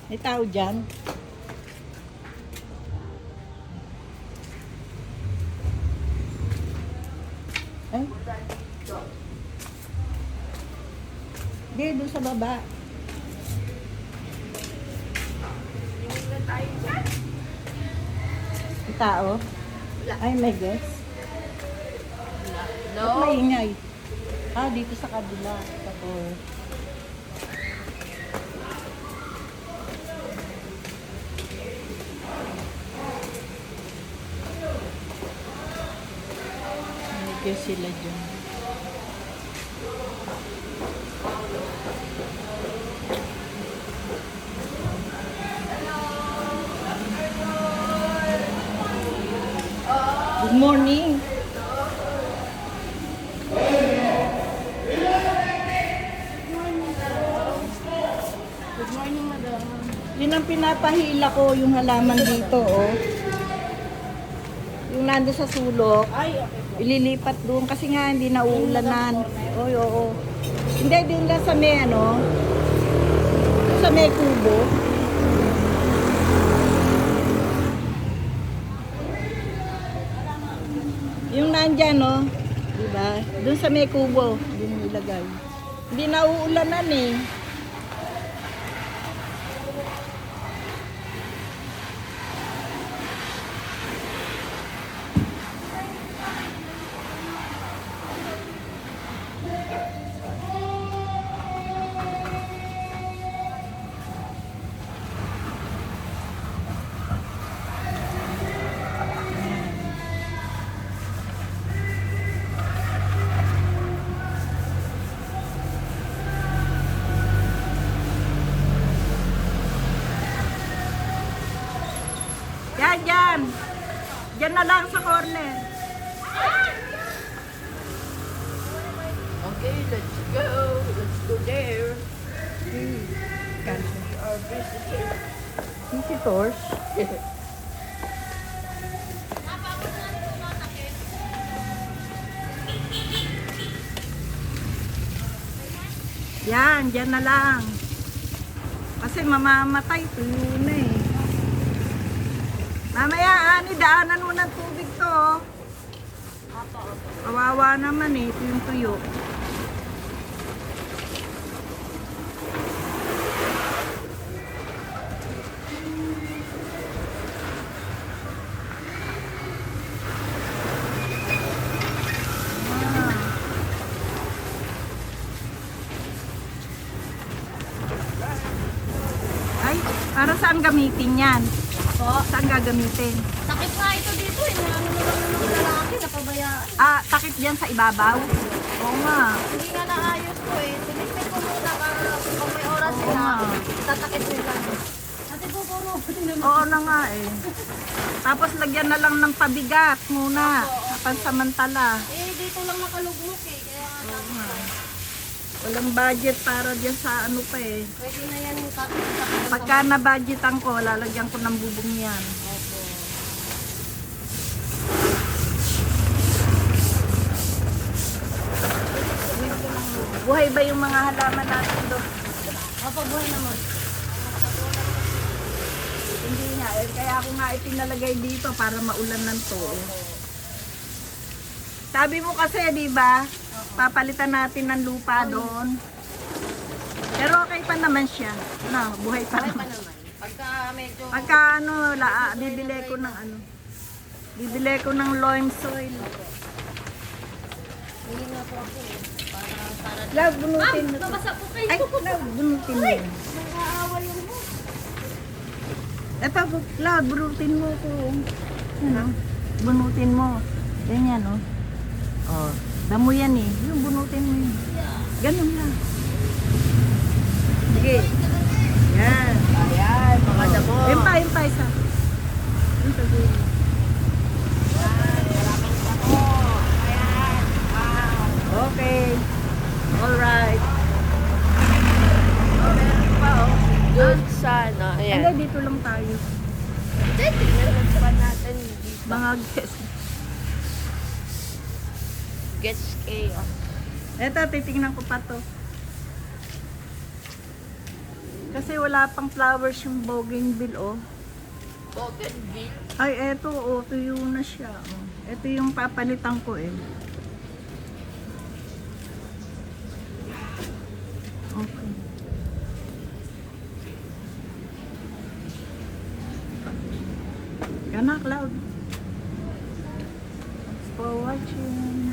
May tao dyan. Ay. Hindi, doon sa baba. May tao? Ay, may guest. No. Ba't maingay? Ah, dito sa kabila. Tapos. May guest sila dyan. Good morning. Good morning, madam. Yun ang pinapahila ko, yung halaman dito, oh. Yung nando sa sulok, Ay, okay po. ililipat doon kasi nga hindi na uulanan. Oy, oo. Hindi, din lang sa may ano, sa may kubo. Yung nandyan, no? Diba? Doon sa may kubo, doon ilagay. Hindi na uulanan eh. Yan, yan. Yan na lang sa corner. Okay, let's go. Let's go there. Cancel. Our visitor. Visitors. Yan, dyan na lang. Kasi mamamatay, tuyo na eh. Mamaya, ani, daanan mo ng tubig to. Oh. Kawawa naman eh, ito yung tuyo. Ay, para saan gamitin yan? Po, Saan gagamitin? takip nga ito dito eh. Ano naman ng lalaki, napabayaan. Ah, takip dyan sa ibabaw? Oo nga. Hindi nga naayos ko eh. Sinisip ko muna para kung may oras Oo sila, nga. tatakip nila. Ate po, puro naman. Oo na nga eh. Tapos lagyan na lang ng pabigat muna. Pansamantala. Eh, dito lang nakalugmok eh. Kaya nga, Walang budget para dyan sa ano pa eh. pwede na yan yung takip. Pagka na-budgetan ko, lalagyan ko ng bubong yan. Opo. Buhay ba yung mga halaman natin doon? Opo, buhay naman. Hindi nga eh. Kaya ako nga ipinalagay dito para maulan ng to. Sabi mo kasi, di ba? Papalitan natin ng lupa doon. Pero okay pa naman siya. No, buhay pa Buhay pa naman. naman. Pagka medyo... Pagka ano, bibili ko ng ano. Bibili ko ng loam soil. Hindi nga po ako eh. Para... Love, bunutin mo. to. Babasa po kayo. Ay, love, bunutin mo. yan. Nakaawa yung mo. Eto, love, bunutin mo ko. Ano? Bunutin mo. Ganyan, oh. Oh, damo yan eh. Yung bunutin mo yun. Ganun lang. Sige. Yan. Ayan, mga damo. Yung pa, isa. Yung sa dulo. Maraming damo. Ayan. Wow. Okay. Alright. Meron pa oh. Good sana. Ayan. Ano, dito lang tayo. Tignan lang pa natin dito. Mga guest. Gets chaos. Eto, titingnan ko pa to. Kasi wala pang flowers yung bougainville, oh. Bougainville. Ay, eto, oh, tuyo na siya. Oh. Ito yung papalitan ko eh. Okay. Kana, Cloud. Thanks for watching.